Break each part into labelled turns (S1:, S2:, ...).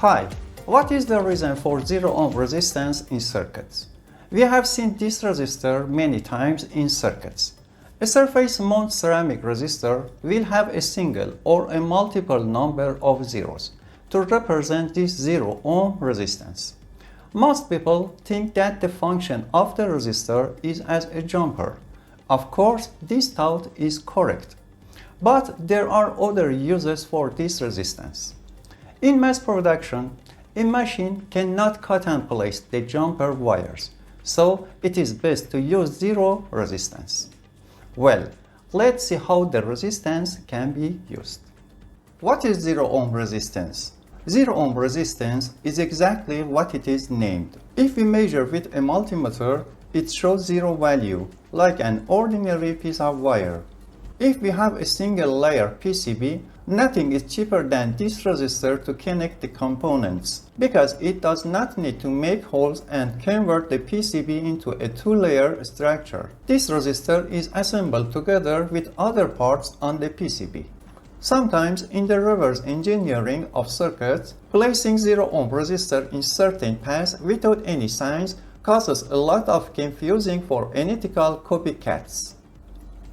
S1: Hi, what is the reason for zero-ohm resistance in circuits? We have seen this resistor many times in circuits. A surface-mount ceramic resistor will have a single or a multiple number of zeros to represent this zero-ohm resistance. Most people think that the function of the resistor is as a jumper. Of course, this thought is correct. But there are other uses for this resistance. In mass production, a machine cannot cut and place the jumper wires, so it is best to use zero resistance. Well, let's see how the resistance can be used. What is zero-ohm resistance? Zero-ohm resistance is exactly what it is named. If we measure with a multimeter, it shows zero value, like an ordinary piece of wire. If we have a single layer PCB, nothing is cheaper than this resistor to connect the components, because it does not need to make holes and convert the PCB into a two-layer structure. This resistor is assembled together with other parts on the PCB. Sometimes in the reverse engineering of circuits, placing zero-ohm resistor in certain paths without any signs causes a lot of confusion for unethical copycats.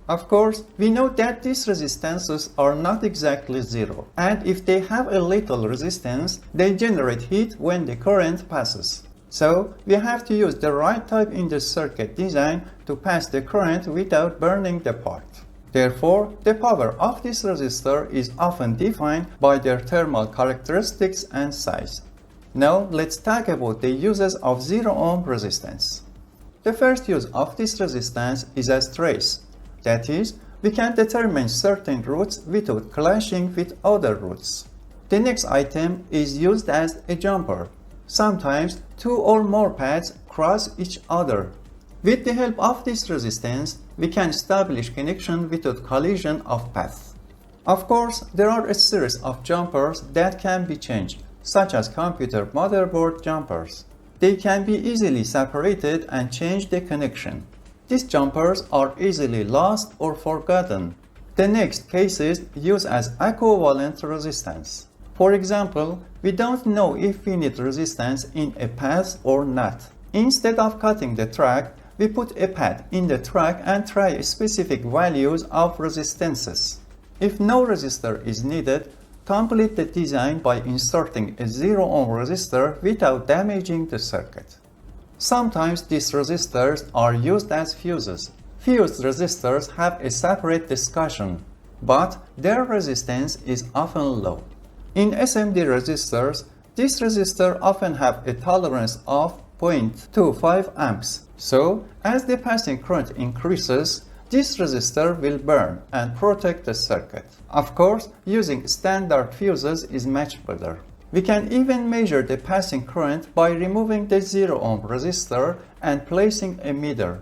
S1: Of course, we know that these resistances are not exactly zero, and if they have a little resistance, they generate heat when the current passes. So, we have to use the right type in the circuit design to pass the current without burning the part. Therefore, the power of this resistor is often defined by their thermal characteristics and size. Now, let's talk about the uses of zero-ohm resistance. The first use of this resistance is as trace. That is, we can determine certain routes without clashing with other routes. The next item is used as a jumper. Sometimes two or more paths cross each other. With the help of this resistance, we can establish connection without collision of paths. Of course, there are a series of jumpers that can be changed, such as computer motherboard jumpers. They can be easily separated and change the connection. These jumpers are easily lost or forgotten. The next cases use as equivalent resistance. For example, we don't know if we need resistance in a path or not. Instead of cutting the track, we put a pad in the track and try specific values of resistances. If no resistor is needed, complete the design by inserting a zero-ohm resistor without damaging the circuit. Sometimes these resistors are used as fuses. Fused resistors have a separate discussion, but their resistance is often low. In SMD resistors, this resistor often have a tolerance of 0.25 amps. So, as the passing current increases, this resistor will burn and protect the circuit. Of course, using standard fuses is much better. We can even measure the passing current by removing the zero-ohm resistor and placing a meter.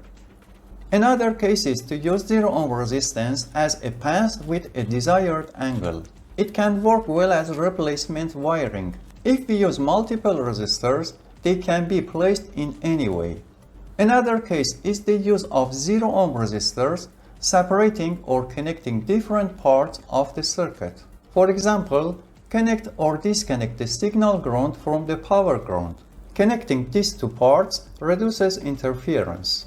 S1: Another case is to use zero-ohm resistance as a path with a desired angle. It can work well as replacement wiring. If we use multiple resistors, they can be placed in any way. Another case is the use of zero-ohm resistors separating or connecting different parts of the circuit. For example, connect or disconnect the signal ground from the power ground. Connecting these two parts reduces interference.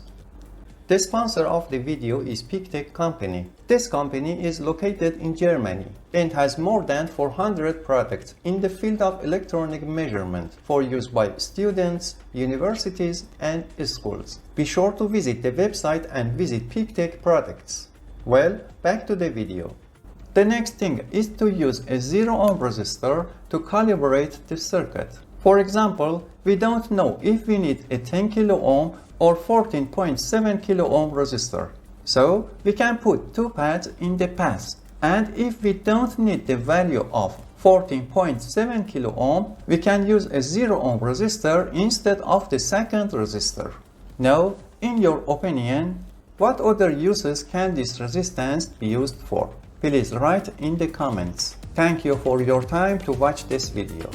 S1: The sponsor of the video is PicTech company. This company is located in Germany and has more than 400 products in the field of electronic measurement for use by students, universities, and schools. Be sure to visit the website and visit PicTech products. Well, back to the video. The next thing is to use a zero-ohm resistor to calibrate the circuit. For example, we don't know if we need a 10 kilo-ohm or 14.7 kilo-ohm resistor. So, we can put two pads in the path. And if we don't need the value of 14.7 kilo-ohm, we can use a zero-ohm resistor instead of the second resistor. Now, in your opinion, what other uses can this resistance be used for? Please write in the comments. Thank you for your time to watch this video.